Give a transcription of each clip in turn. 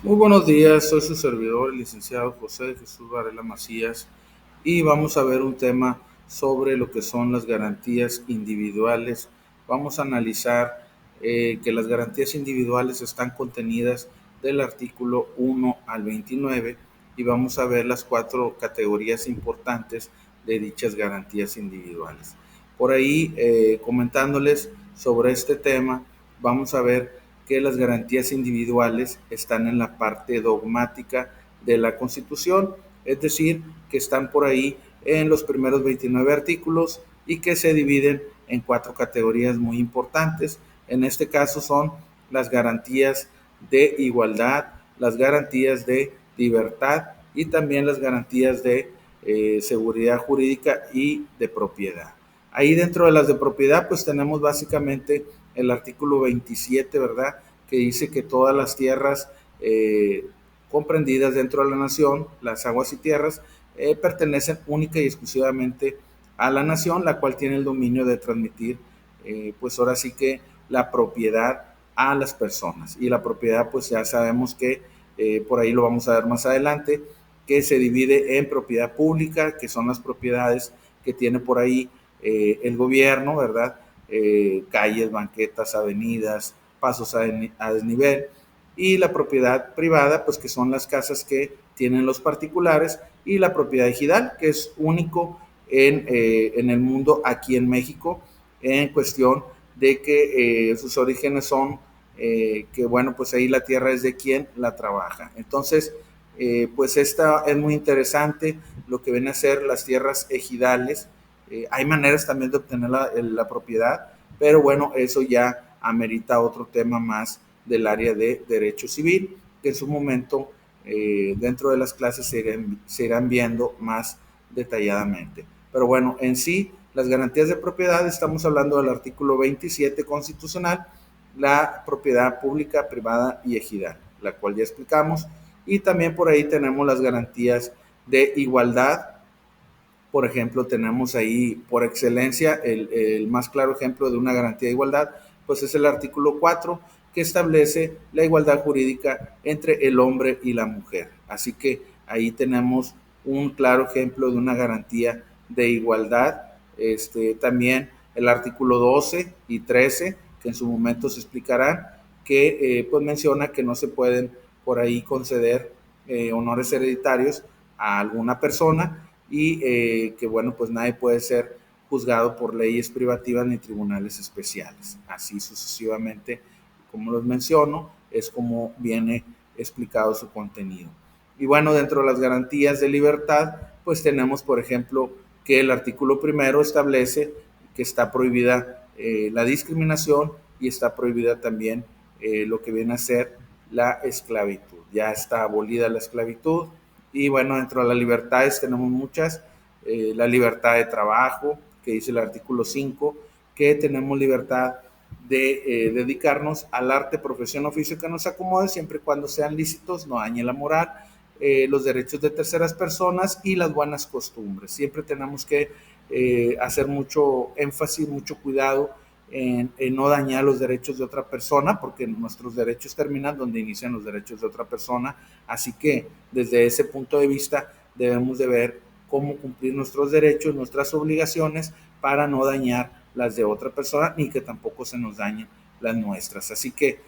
Muy buenos días, soy su servidor, el licenciado José de Jesús Varela Macías, y vamos a ver un tema sobre lo que son las garantías individuales. Vamos a analizar que las garantías individuales están contenidas del artículo 1 al 29 y vamos a ver las cuatro categorías importantes de dichas garantías individuales. Por ahí, comentándoles sobre este tema, vamos a ver que las garantías individuales están en la parte dogmática de la Constitución, es decir, que están por ahí en los primeros 29 artículos y que se dividen en cuatro categorías muy importantes. En este caso son las garantías de igualdad, las garantías de libertad y también las garantías de seguridad jurídica y de propiedad. Ahí dentro de las de propiedad, pues tenemos básicamente el artículo 27, ¿verdad? Que dice que todas las tierras comprendidas dentro de la nación, las aguas y tierras, pertenecen única y exclusivamente a la nación, la cual tiene el dominio de transmitir, pues ahora sí que la propiedad a las personas. Y la propiedad, pues ya sabemos que por ahí lo vamos a ver más adelante, que se divide en propiedad pública, que son las propiedades que tiene por ahí el gobierno, ¿verdad? Calles, banquetas, avenidas, pasos a desnivel, y la propiedad privada, pues que son las casas que tienen los particulares, y la propiedad ejidal, que es único en el mundo aquí en México, en cuestión de que sus orígenes son que, bueno, pues ahí la tierra es de quien la trabaja. Entonces, pues esta es muy interesante lo que viene a ser las tierras ejidales. Hay maneras también de obtener la propiedad, pero bueno, eso ya amerita otro tema más del área de derecho civil, que en su momento dentro de las clases se irán viendo más detalladamente. Pero bueno, en sí, las garantías de propiedad, estamos hablando del artículo 27 constitucional, la propiedad pública, privada y ejidal, la cual ya explicamos, y también por ahí tenemos las garantías de igualdad. Por ejemplo, tenemos ahí por excelencia el más claro ejemplo de una garantía de igualdad, pues es el artículo 4, que establece la igualdad jurídica entre el hombre y la mujer. Así que ahí tenemos un claro ejemplo de una garantía de igualdad. También el artículo 12 y 13, que en su momento se explicarán, que pues menciona que no se pueden por ahí conceder honores hereditarios a alguna persona, y que, bueno, pues nadie puede ser juzgado por leyes privativas ni tribunales especiales. Así sucesivamente, como los menciono, es como viene explicado su contenido. Y bueno, dentro de las garantías de libertad, pues tenemos, por ejemplo, que el artículo primero establece que está prohibida la discriminación, y está prohibida también lo que viene a ser la esclavitud. Ya está abolida la esclavitud. Y bueno, dentro de las libertades tenemos muchas. La libertad de trabajo, que dice el artículo 5, que tenemos libertad de dedicarnos al arte, profesión, oficio que nos acomode, siempre y cuando sean lícitos, no dañe la moral, los derechos de terceras personas y las buenas costumbres. Siempre tenemos que hacer mucho énfasis, mucho cuidado en no dañar los derechos de otra persona, porque nuestros derechos terminan donde inician los derechos de otra persona. Así que desde ese punto de vista debemos de ver cómo cumplir nuestros derechos, nuestras obligaciones, para no dañar las de otra persona, ni que tampoco se nos dañen las nuestras. Así que,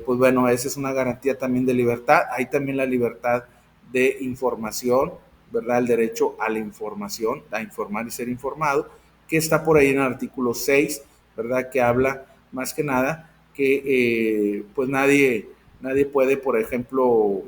pues bueno, esa es una garantía también de libertad. Hay también la libertad de información, ¿verdad? El derecho a la información, a informar y ser informado, que está por ahí en el artículo 6, ¿verdad? Que habla más que nada que pues nadie puede, por ejemplo,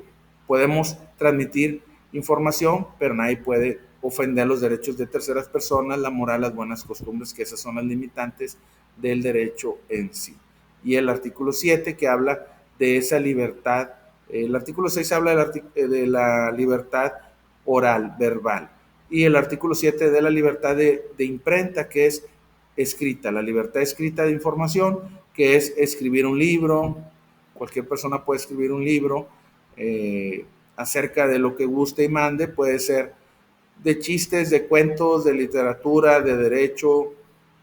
podemos transmitir información, pero nadie puede ofender los derechos de terceras personas, la moral, las buenas costumbres, que esas son las limitantes del derecho en sí. Y el artículo 7, que habla de esa libertad. El artículo 6 habla de la libertad oral, verbal. Y el artículo 7 de la libertad de imprenta, que es escrita, la libertad escrita de información, que es escribir un libro. Cualquier persona puede escribir un libro acerca de lo que guste y mande. Puede ser de chistes, de cuentos, de literatura, de derecho,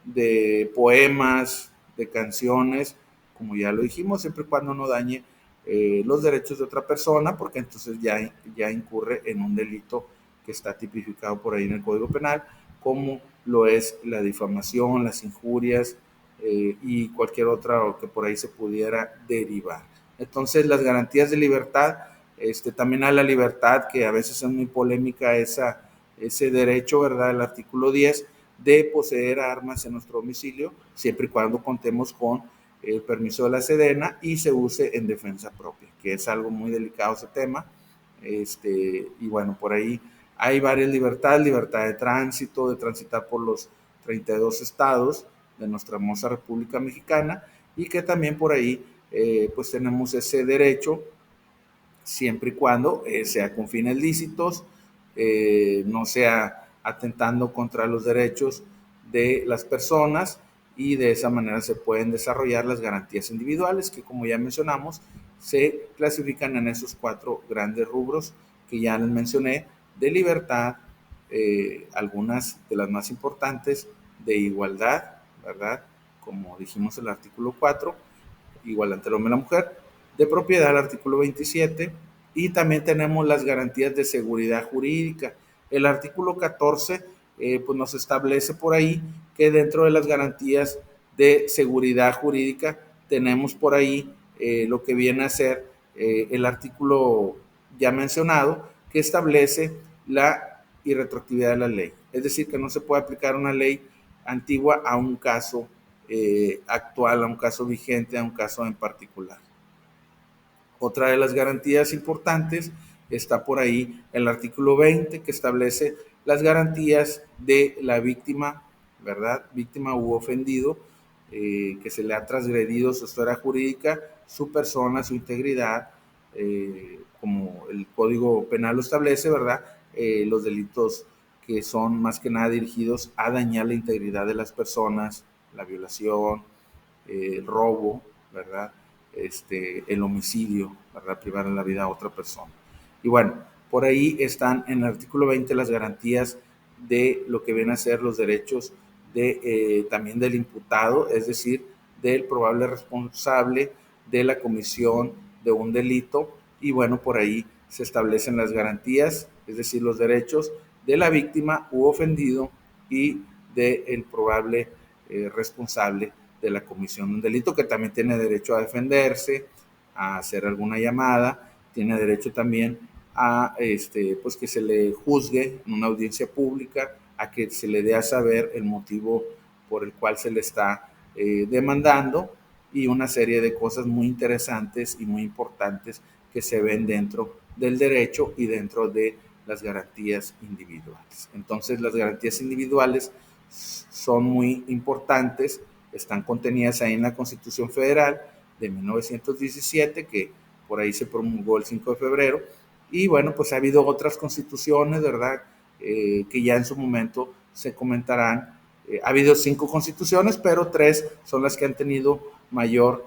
de poemas, de canciones, como ya lo dijimos, siempre y cuando no dañe los derechos de otra persona, porque entonces ya incurre en un delito que está tipificado por ahí en el Código Penal, como lo es la difamación, las injurias y cualquier otra que por ahí se pudiera derivar. Entonces, las garantías de libertad, también hay la libertad, que a veces es muy polémica ese derecho, ¿verdad? El artículo 10 de poseer armas en nuestro domicilio, siempre y cuando contemos con el permiso de la Sedena y se use en defensa propia, que es algo muy delicado ese tema. Y bueno, por ahí hay varias libertades: libertad de tránsito, de transitar por los 32 estados de nuestra hermosa República Mexicana, y que también por ahí pues tenemos ese derecho siempre y cuando sea con fines lícitos, no sea atentando contra los derechos de las personas, y de esa manera se pueden desarrollar las garantías individuales, que como ya mencionamos, se clasifican en esos 4 grandes rubros que ya les mencioné: de libertad, algunas de las más importantes, de igualdad, ¿verdad? Como dijimos el artículo 4, igual ante el hombre y la mujer; de propiedad, el artículo 27, y también tenemos las garantías de seguridad jurídica. El artículo 14 pues nos establece por ahí que dentro de las garantías de seguridad jurídica tenemos por ahí lo que viene a ser el artículo ya mencionado, que establece la irretroactividad de la ley. Es decir, que no se puede aplicar una ley antigua a un caso actual, a un caso vigente, a un caso en particular. Otra de las garantías importantes está por ahí el artículo 20, que establece las garantías de la víctima, ¿verdad? Víctima u ofendido, que se le ha transgredido su esfera jurídica, su persona, su integridad, como el Código Penal lo establece, ¿verdad? Los delitos que son más que nada dirigidos a dañar la integridad de las personas, la violación, el robo, ¿verdad? El homicidio, ¿verdad? Privar de la vida a otra persona. Y bueno, por ahí están en el artículo 20 las garantías de lo que vienen a ser los derechos también del imputado, es decir, del probable responsable de la comisión de un delito. Y bueno, por ahí se establecen las garantías, es decir, los derechos de la víctima u ofendido y del probable responsable de la comisión de un delito, que también tiene derecho a defenderse, a hacer alguna llamada, tiene derecho también a pues que se le juzgue en una audiencia pública, a que se le dé a saber el motivo por el cual se le está demandando, y una serie de cosas muy interesantes y muy importantes que se ven dentro del derecho y dentro de las garantías individuales. Entonces, las garantías individuales son muy importantes, están contenidas ahí en la Constitución Federal de 1917, que por ahí se promulgó el 5 de febrero, y bueno, pues ha habido otras constituciones, ¿verdad? Que ya en su momento se comentarán. Ha habido 5 constituciones, pero 3 son las que han tenido mayor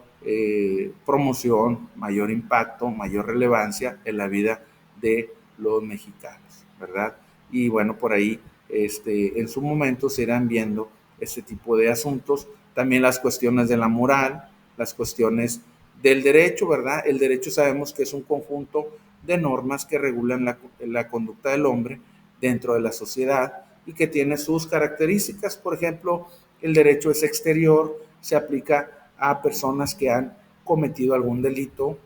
promoción, mayor impacto, mayor relevancia en la vida de los mexicanos, ¿verdad? Y bueno, por ahí en su momento se irán viendo este tipo de asuntos, también las cuestiones de la moral, las cuestiones del derecho, ¿verdad? El derecho sabemos que es un conjunto de normas que regulan la conducta del hombre dentro de la sociedad y que tiene sus características. Por ejemplo, el derecho es exterior, se aplica a personas que han cometido algún delito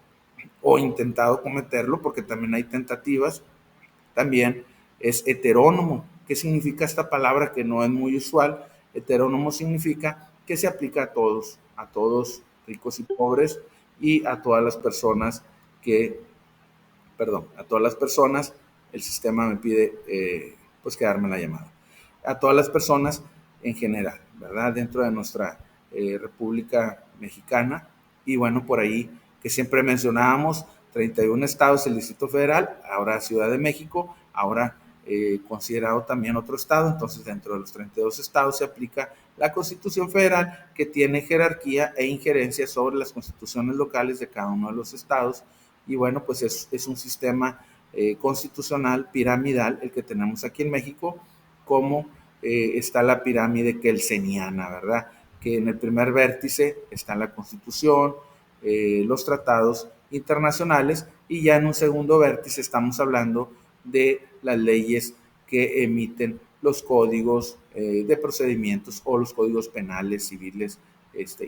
o intentado cometerlo, porque también hay tentativas. También es heterónomo. ¿Qué significa esta palabra que no es muy usual? Heterónomo significa que se aplica a todos ricos y pobres, y a todas las personas a todas las personas, el sistema me pide pues quedarme en la llamada, a todas las personas en general, ¿verdad? Dentro de nuestra República Mexicana. Y bueno, por ahí que siempre mencionábamos, 31 estados, el Distrito Federal, ahora Ciudad de México, ahora considerado también otro estado. Entonces, dentro de los 32 estados se aplica la Constitución Federal, que tiene jerarquía e injerencia sobre las constituciones locales de cada uno de los estados. Y bueno, pues es un sistema constitucional piramidal el que tenemos aquí en México, como está la pirámide kelseniana, ¿verdad? Que en el primer vértice está la Constitución, los tratados, internacionales, y ya en un segundo vértice estamos hablando de las leyes que emiten los códigos de procedimientos o los códigos penales, civiles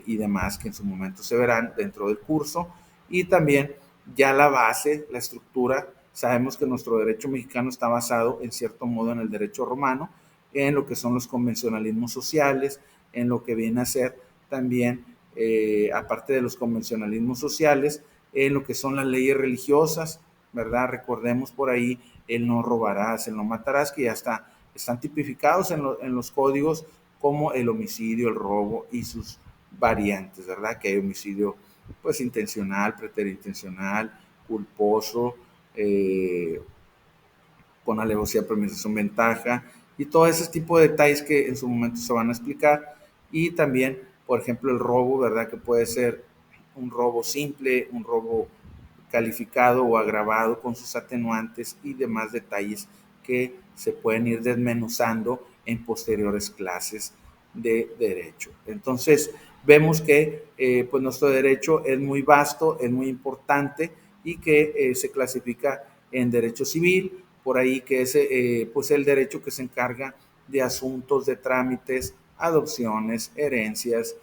y demás, que en su momento se verán dentro del curso. Y también ya la base, la estructura. Sabemos que nuestro derecho mexicano está basado en cierto modo en el derecho romano, en lo que son los convencionalismos sociales, en lo que viene a ser también, aparte de los convencionalismos sociales, en lo que son las leyes religiosas, ¿verdad? Recordemos por ahí el no robarás, el no matarás, que ya están tipificados en los códigos como el homicidio, el robo y sus variantes, ¿verdad? Que hay homicidio pues intencional, preterintencional, culposo, con alevosía, premeditación, ventaja, y todo ese tipo de detalles que en su momento se van a explicar. Y también, por ejemplo, el robo, ¿verdad? Que puede ser un robo simple, un robo calificado o agravado con sus atenuantes y demás detalles que se pueden ir desmenuzando en posteriores clases de derecho. Entonces, vemos que pues nuestro derecho es muy vasto, es muy importante, y que se clasifica en derecho civil, por ahí que es pues el derecho que se encarga de asuntos, de trámites, adopciones, herencias,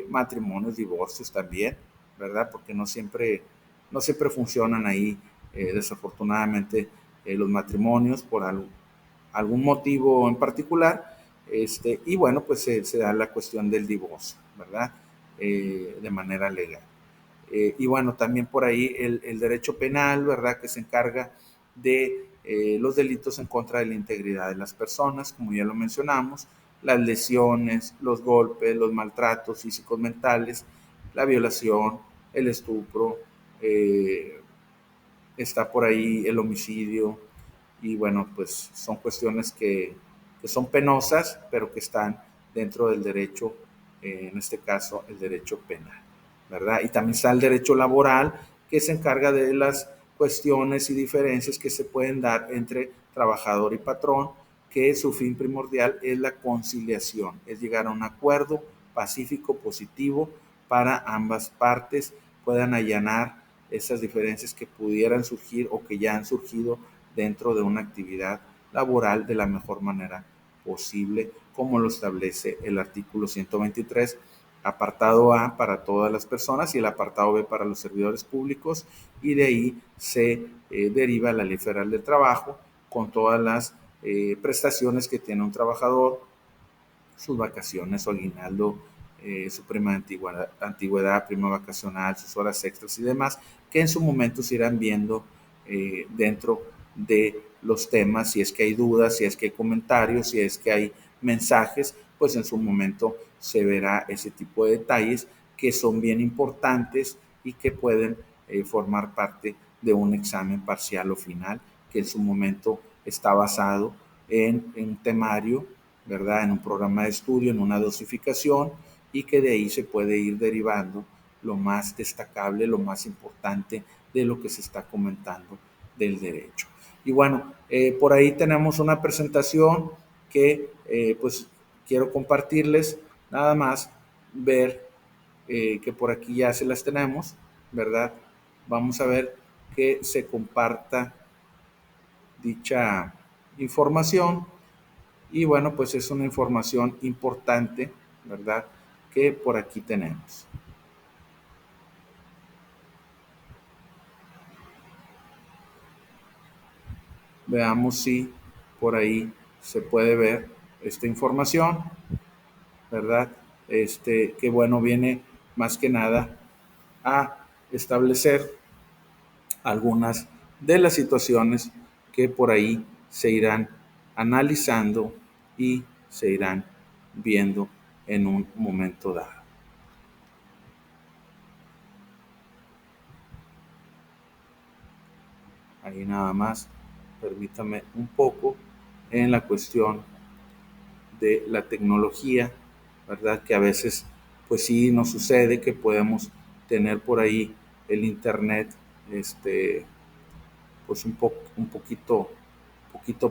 matrimonios, divorcios también, ¿verdad? Porque no siempre funcionan ahí, desafortunadamente, los matrimonios por algún motivo en particular, y bueno, pues se da la cuestión del divorcio, ¿verdad? De manera legal. Y bueno, también por ahí el derecho penal, ¿verdad? Que se encarga de los delitos en contra de la integridad de las personas, como ya lo mencionamos, las lesiones, los golpes, los maltratos físicos, mentales, la violación, el estupro, está por ahí el homicidio, y bueno, pues son cuestiones que son penosas, pero que están dentro del derecho, en este caso el derecho penal, ¿verdad? Y también está el derecho laboral, que se encarga de las cuestiones y diferencias que se pueden dar entre trabajador y patrón, que su fin primordial es la conciliación, es llegar a un acuerdo pacífico, positivo, para ambas partes puedan allanar esas diferencias que pudieran surgir o que ya han surgido dentro de una actividad laboral de la mejor manera posible, como lo establece el artículo 123, apartado A para todas las personas y el apartado B para los servidores públicos, y de ahí se deriva la Ley Federal del Trabajo con todas las prestaciones que tiene un trabajador, sus vacaciones, su aguinaldo, su prima de antigüedad, prima vacacional, sus horas extras y demás, que en su momento se irán viendo dentro de los temas, si es que hay dudas, si es que hay comentarios, si es que hay mensajes, pues en su momento se verá ese tipo de detalles que son bien importantes y que pueden formar parte de un examen parcial o final, que en su momento está basado en un temario, ¿verdad? En un programa de estudio, en una dosificación, y que de ahí se puede ir derivando lo más destacable, lo más importante de lo que se está comentando del derecho. Y bueno, por ahí tenemos una presentación que pues quiero compartirles, nada más ver que por aquí ya se las tenemos, ¿verdad? Vamos a ver que se comparta dicha información. Y bueno, pues es una información importante, ¿verdad? Que por aquí tenemos. Veamos si por ahí se puede ver esta información, ¿verdad? Que bueno, viene más que nada a establecer algunas de las situaciones que por ahí se irán analizando y se irán viendo en un momento dado. Ahí nada más, permítame un poco en la cuestión de la tecnología, ¿verdad? Que a veces, pues sí, nos sucede que podemos tener por ahí el internet, pues un poquito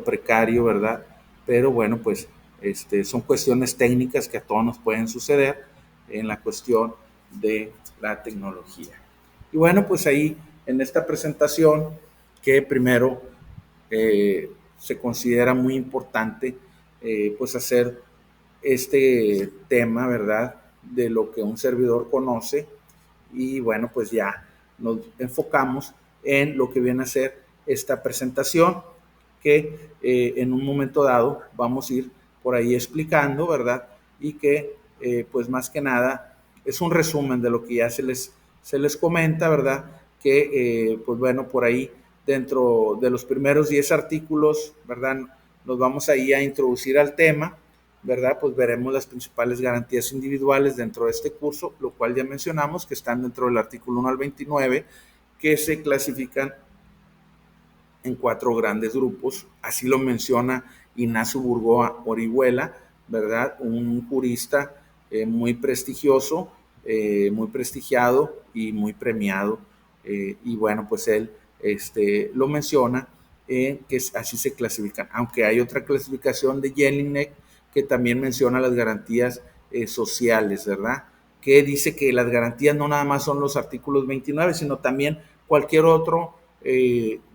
precario, ¿verdad? Pero bueno, pues son cuestiones técnicas que a todos nos pueden suceder en la cuestión de la tecnología. Y bueno, pues ahí en esta presentación, que primero se considera muy importante, pues hacer este tema, ¿verdad? De lo que un servidor conoce. Y bueno, pues ya nos enfocamos en lo que viene a ser esta presentación, que en un momento dado vamos a ir por ahí explicando, ¿verdad? Y que pues más que nada es un resumen de lo que ya se les comenta, ¿verdad? Que pues bueno, por ahí dentro de los primeros 10 artículos, ¿verdad? Nos vamos ahí a introducir al tema, ¿verdad? Pues veremos las principales garantías individuales dentro de este curso, lo cual ya mencionamos que están dentro del artículo 1 al 29, que se clasifican en 4 grandes grupos. Así lo menciona Ignacio Burgoa Orihuela, ¿verdad? Un jurista muy prestigioso, muy prestigiado y muy premiado. Y bueno, pues él lo menciona, que así se clasifican. Aunque hay otra clasificación de Jelinek que también menciona las garantías sociales, ¿verdad? Que dice que las garantías no nada más son los artículos 29, sino también cualquier otro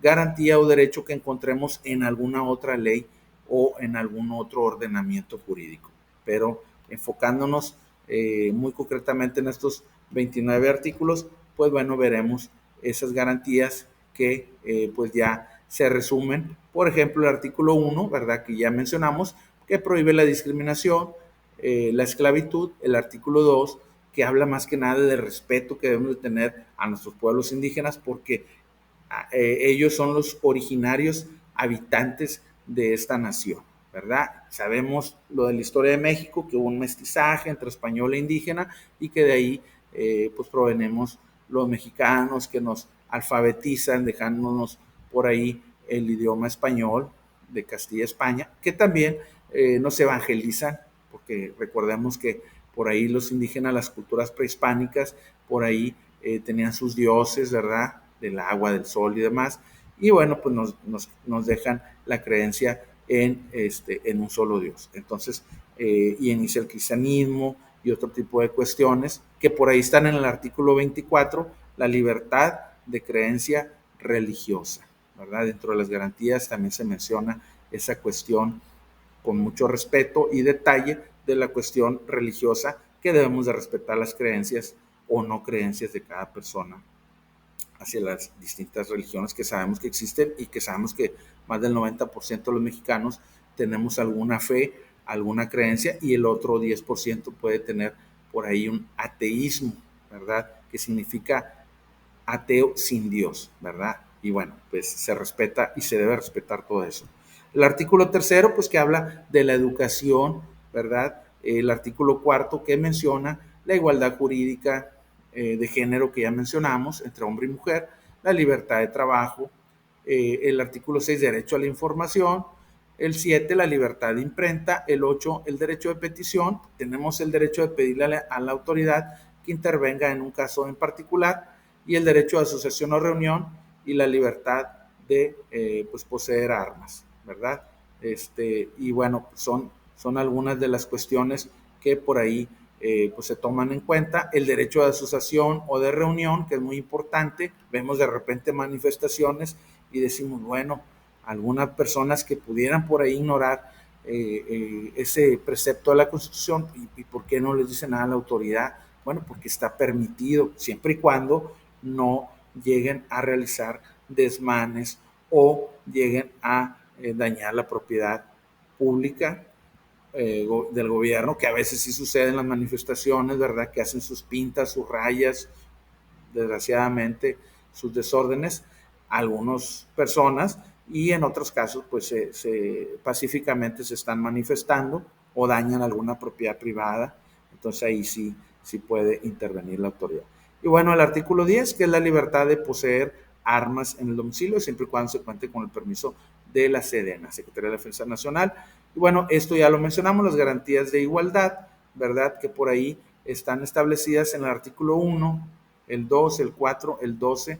garantía o derecho que encontremos en alguna otra ley o en algún otro ordenamiento jurídico. Pero enfocándonos muy concretamente en estos 29 artículos, pues bueno, veremos esas garantías que pues ya se resumen. Por ejemplo, el artículo 1, ¿verdad? Que ya mencionamos, que prohíbe la discriminación, la esclavitud. El artículo 2, que habla más que nada del respeto que debemos de tener a nuestros pueblos indígenas, porque ellos son los originarios habitantes de esta nación, ¿verdad? Sabemos lo de la historia de México, que hubo un mestizaje entre español e indígena y que de ahí pues provenimos los mexicanos que nos alfabetizan, dejándonos por ahí el idioma español de Castilla, España, que también nos evangelizan, porque recordemos que por ahí los indígenas, las culturas prehispánicas, por ahí tenían sus dioses, ¿verdad? Del agua, del sol y demás. Y bueno, pues nos dejan la creencia en un solo Dios. Entonces, y inicia el cristianismo y otro tipo de cuestiones que por ahí están en el artículo 24, la libertad de creencia religiosa, ¿verdad? Dentro de las garantías también se menciona esa cuestión con mucho respeto y detalle de la cuestión religiosa, que debemos de respetar las creencias o no creencias de cada persona hacia las distintas religiones que sabemos que existen y que sabemos que más del 90% de los mexicanos tenemos alguna fe, alguna creencia, y el otro 10% puede tener por ahí un ateísmo, ¿verdad? Que significa ateo sin Dios, ¿verdad? Y bueno, pues se respeta y se debe respetar todo eso. El artículo tercero, pues que habla de la educación, ¿verdad? El artículo cuarto que menciona la igualdad jurídica de género que ya mencionamos, entre hombre y mujer, la libertad de trabajo, el artículo 6, derecho a la información, el 7, la libertad de imprenta, el 8, el derecho de petición, tenemos el derecho de pedirle a la autoridad que intervenga en un caso en particular, y el derecho de asociación o reunión y la libertad de pues poseer armas, ¿verdad? Y bueno, son algunas de las cuestiones que por ahí pues se toman en cuenta. El derecho de asociación o de reunión, que es muy importante. Vemos de repente manifestaciones y decimos, bueno, algunas personas que pudieran por ahí ignorar ese precepto de la Constitución, y por qué no les dice nada a la autoridad. Bueno, porque está permitido, siempre y cuando no lleguen a realizar desmanes o lleguen a dañar la propiedad pública del gobierno, que a veces sí sucede en las manifestaciones, ¿verdad? Que hacen sus pintas, sus rayas, desgraciadamente, sus desórdenes, algunas personas, y en otros casos, pues pacíficamente se están manifestando o dañan alguna propiedad privada. Entonces ahí sí puede intervenir la autoridad. Y bueno, el artículo 10, que es la libertad de poseer armas en el domicilio, siempre y cuando se cuente con el permiso de la SEDENA, Secretaría de Defensa Nacional. Y bueno, esto ya lo mencionamos, las garantías de igualdad, ¿verdad? Que por ahí están establecidas en el artículo 1, el 2, el 4, el 12,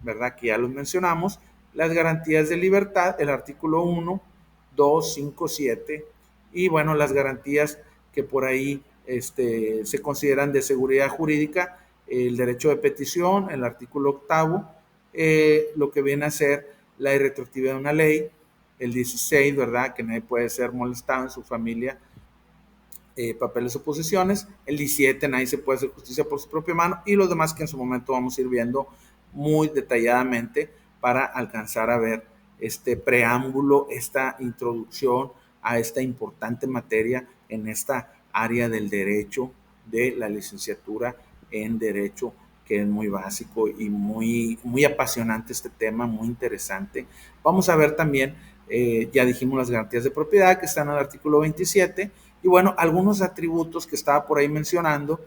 ¿verdad? Que ya los mencionamos. Las garantías de libertad, el artículo 1, 2, 5, 7. Y bueno, las garantías que por ahí se consideran de seguridad jurídica, el derecho de petición, el artículo 8, lo que viene a ser la irretroactividad de una ley, el 16, ¿verdad? Que nadie puede ser molestado en su familia, papeles o posesiones, el 17, nadie se puede hacer justicia por su propia mano, y los demás que en su momento vamos a ir viendo muy detalladamente para alcanzar a ver este preámbulo, esta introducción a esta importante materia en esta área del derecho, de la licenciatura en Derecho, que es muy básico y muy apasionante este tema, muy interesante. Vamos a ver también, ya dijimos las garantías de propiedad que están en el artículo 27, y bueno, algunos atributos que estaba por ahí mencionando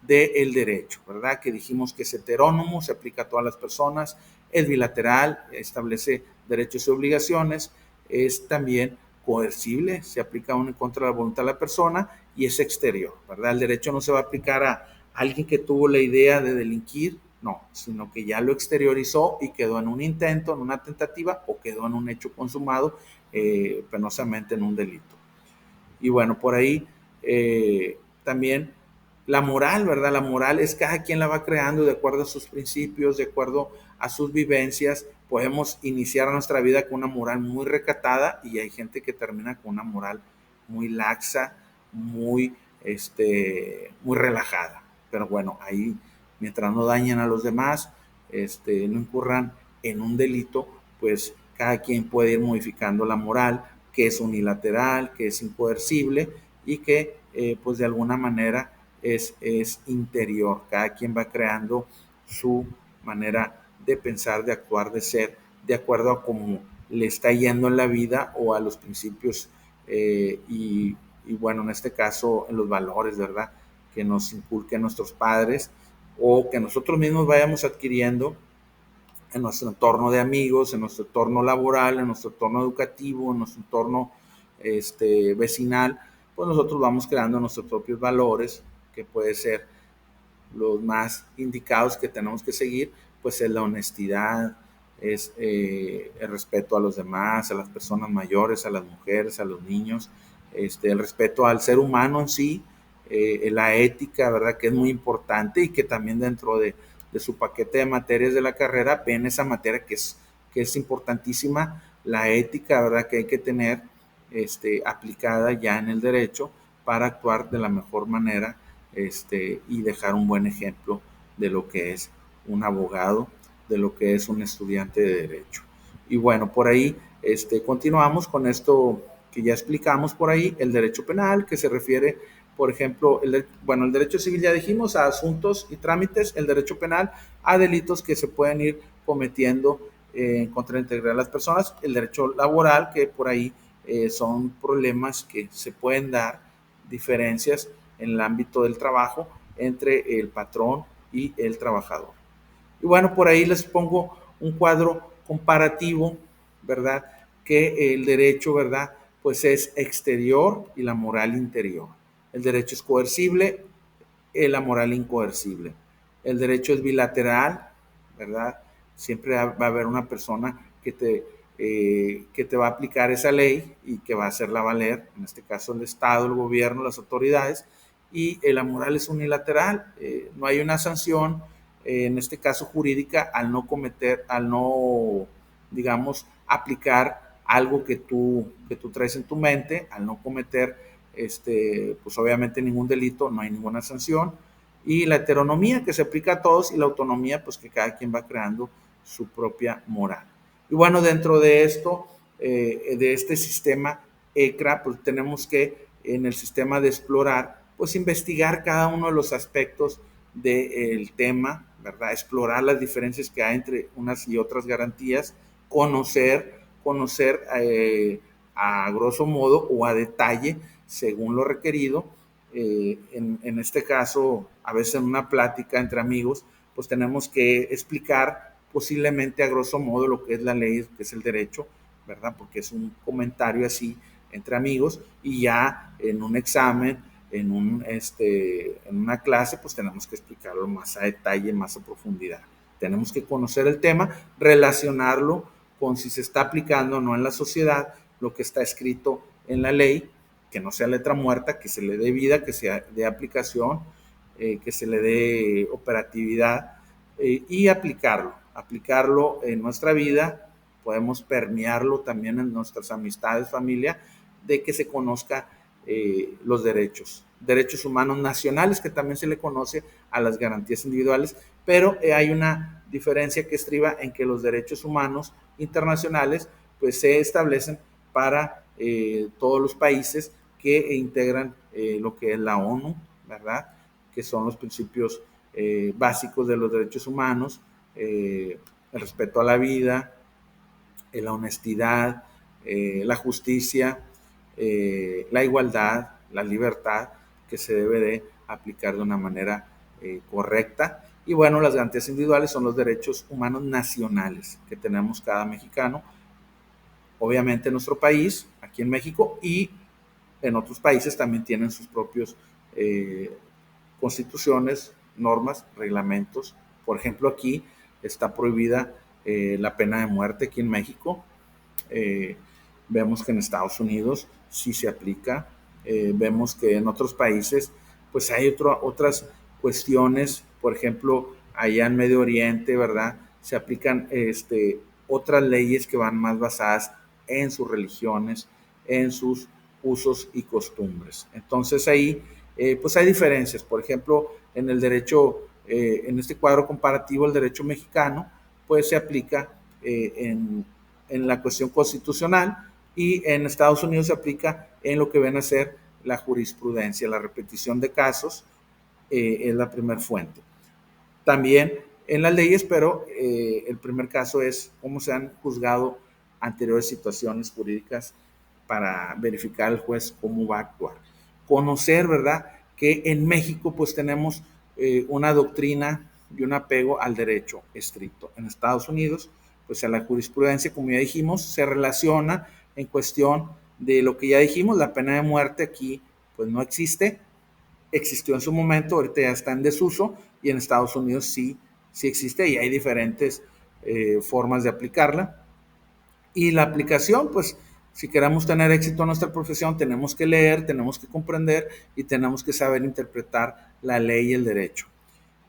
del derecho, ¿verdad? Que dijimos que es heterónomo, se aplica a todas las personas, es bilateral, establece derechos y obligaciones, es también coercible, se aplica aún en contra de la voluntad de la persona, y es exterior, ¿verdad? El derecho no se va a aplicar a alguien que tuvo la idea de delinquir, no, sino que ya lo exteriorizó y quedó en un intento, en una tentativa, o quedó en un hecho consumado, penosamente en un delito. Y bueno, por ahí también la moral, ¿verdad? La moral es cada quien la va creando de acuerdo a sus principios, de acuerdo a sus vivencias. Podemos iniciar nuestra vida con una moral muy recatada, y hay gente que termina con una moral muy laxa, muy relajada. Pero bueno, ahí, mientras no dañen a los demás, no incurran en un delito, pues cada quien puede ir modificando la moral, que es unilateral, que es incoercible, y que pues de alguna manera es interior. Cada quien va creando su manera de pensar, de actuar, de ser, de acuerdo a cómo le está yendo en la vida, o a los principios, y bueno, en este caso, en los valores, ¿verdad? Que nos inculquen nuestros padres, o que nosotros mismos vayamos adquiriendo en nuestro entorno de amigos, en nuestro entorno laboral, en nuestro entorno educativo, en nuestro entorno vecinal. Pues nosotros vamos creando nuestros propios valores, que puede ser los más indicados que tenemos que seguir, pues es la honestidad, es el respeto a los demás, a las personas mayores, a las mujeres, a los niños, el respeto al ser humano en sí, la ética, ¿verdad? Que es muy importante, y que también dentro de su paquete de materias de la carrera ven esa materia que es importantísima, la ética, ¿verdad? Que hay que tener aplicada ya en el derecho para actuar de la mejor manera, y dejar un buen ejemplo de lo que es un abogado, de lo que es un estudiante de derecho. Y bueno, por ahí continuamos con esto que ya explicamos por ahí, el derecho penal, que se refiere, por ejemplo, el derecho civil ya dijimos, a asuntos y trámites, el derecho penal a delitos que se pueden ir cometiendo en contra de la integridad de las personas, el derecho laboral, que por ahí son problemas que se pueden dar, diferencias en el ámbito del trabajo entre el patrón y el trabajador. Y bueno, por ahí les pongo un cuadro comparativo, ¿verdad? Que el derecho, ¿verdad? Pues es exterior y la moral interior. El derecho es coercible, la moral incoercible. El derecho es bilateral, ¿verdad? Siempre va a haber una persona que te va a aplicar esa ley y que va a hacerla valer, en este caso el Estado, el gobierno, las autoridades, y la moral es unilateral, no hay una sanción, en este caso jurídica, al no, digamos, aplicar algo que tú traes en tu mente, al no cometer, pues obviamente ningún delito, no hay ninguna sanción, y la heteronomía que se aplica a todos, y la autonomía, pues que cada quien va creando su propia moral. Y bueno, dentro de esto, de este sistema ECRA, pues tenemos que, en el sistema de explorar, pues investigar cada uno de los aspectos del tema, ¿verdad? Explorar las diferencias que hay entre unas y otras garantías, conocer a grosso modo o a detalle, según lo requerido. En este caso, a veces en una plática entre amigos, pues tenemos que explicar posiblemente a grosso modo lo que es la ley, que es el derecho, ¿verdad? Porque es un comentario así entre amigos, y ya en un examen, en una clase, pues tenemos que explicarlo más a detalle, más a profundidad. Tenemos que conocer el tema, relacionarlo con si se está aplicando o no en la sociedad lo que está escrito en la ley, que no sea letra muerta, que se le dé vida, que sea de aplicación, que se le dé operatividad y aplicarlo en nuestra vida. Podemos permearlo también en nuestras amistades, familia, de que se conozca los derechos humanos nacionales, que también se le conoce a las garantías individuales, pero hay una diferencia que estriba en que los derechos humanos internacionales pues se establecen para todos los países que integran lo que es la ONU, ¿verdad? Que son los principios básicos de los derechos humanos, el respeto a la vida, la honestidad, la justicia, la igualdad, la libertad, que se debe de aplicar de una manera correcta. Y bueno, las garantías individuales son los derechos humanos nacionales que tenemos cada mexicano, obviamente en nuestro país, aquí en México, y en otros países también tienen sus propios constituciones, normas, reglamentos. Por ejemplo, aquí está prohibida la pena de muerte aquí en México. Vemos que en Estados Unidos sí se aplica. Vemos que en otros países pues hay otras cuestiones, por ejemplo, allá en Medio Oriente, ¿verdad? Se aplican otras leyes que van más basadas en sus religiones, en sus usos y costumbres. Entonces ahí pues hay diferencias. Por ejemplo, en el derecho, en este cuadro comparativo, el derecho mexicano, pues se aplica en la cuestión constitucional, y en Estados Unidos se aplica en lo que viene a ser la jurisprudencia, la repetición de casos es la primera fuente. También en las leyes, pero el primer caso es cómo se han juzgado anteriores situaciones jurídicas para verificar el juez cómo va a actuar. Conocer, ¿verdad?, que en México pues tenemos una doctrina y un apego al derecho estricto. En Estados Unidos, pues a la jurisprudencia, como ya dijimos, se relaciona en cuestión de lo que ya dijimos, la pena de muerte aquí pues no existe, existió en su momento, ahorita ya está en desuso, y en Estados Unidos sí existe y hay diferentes formas de aplicarla. Y la aplicación, pues, si queremos tener éxito en nuestra profesión, tenemos que leer, tenemos que comprender y tenemos que saber interpretar la ley y el derecho.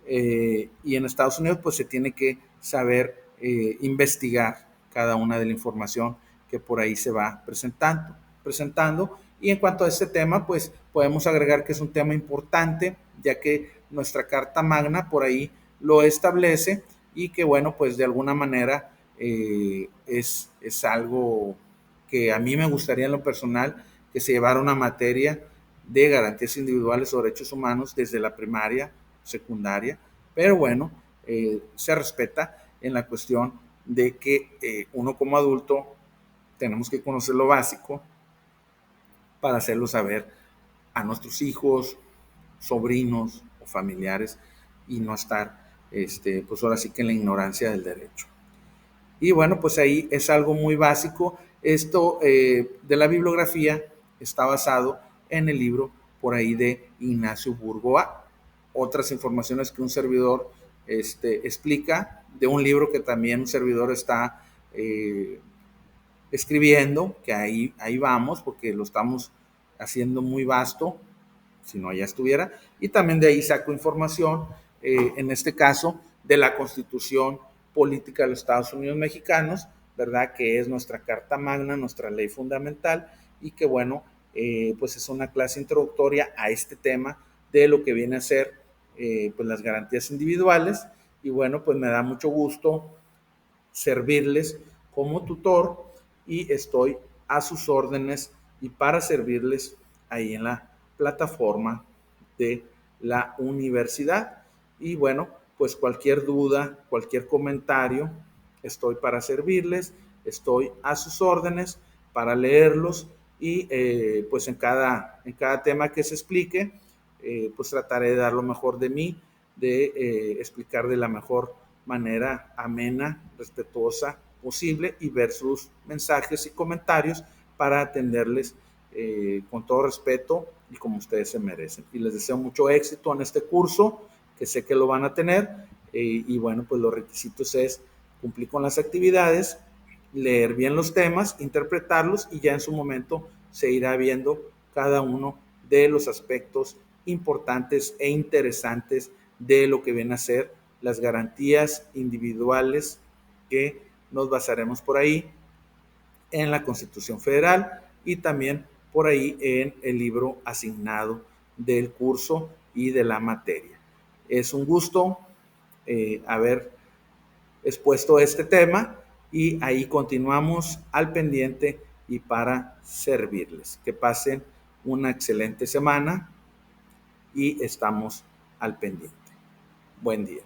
Y en Estados Unidos, pues, se tiene que saber investigar cada una de la información que por ahí se va presentando. Y en cuanto a este tema, pues, podemos agregar que es un tema importante, ya que nuestra Carta Magna por ahí lo establece y que, bueno, pues, de alguna manera es algo que a mí me gustaría en lo personal que se llevara una materia de garantías individuales o derechos humanos desde la primaria, secundaria, pero bueno, se respeta en la cuestión de que uno como adulto tenemos que conocer lo básico para hacerlo saber a nuestros hijos, sobrinos o familiares y no estar, pues ahora sí que en la ignorancia del derecho. Y bueno, pues ahí es algo muy básico. Esto de la bibliografía está basado en el libro por ahí de Ignacio Burgoa. Otras informaciones que un servidor explica de un libro que también un servidor está escribiendo, que ahí vamos, porque lo estamos haciendo muy vasto, si no ya estuviera, y también de ahí saco información, en este caso, de la Constitución Política de los Estados Unidos Mexicanos, ¿verdad? Que es nuestra Carta Magna, nuestra ley fundamental, y que bueno, pues es una clase introductoria a este tema de lo que viene a ser pues las garantías individuales, y bueno, pues me da mucho gusto servirles como tutor y estoy a sus órdenes y para servirles ahí en la plataforma de la universidad. Y bueno, pues cualquier duda, cualquier comentario, estoy para servirles, estoy a sus órdenes para leerlos y pues en cada tema que se explique, pues trataré de dar lo mejor de mí, de explicar de la mejor manera amena, respetuosa posible y ver sus mensajes y comentarios para atenderles con todo respeto y como ustedes se merecen. Y les deseo mucho éxito en este curso, que sé que lo van a tener, y bueno, pues los requisitos es cumplir con las actividades, leer bien los temas, interpretarlos y ya en su momento se irá viendo cada uno de los aspectos importantes e interesantes de lo que vienen a ser las garantías individuales, que nos basaremos por ahí en la Constitución Federal y también por ahí en el libro asignado del curso y de la materia. Es un gusto haber expuesto este tema y ahí continuamos al pendiente y para servirles. Que pasen una excelente semana y estamos al pendiente. Buen día.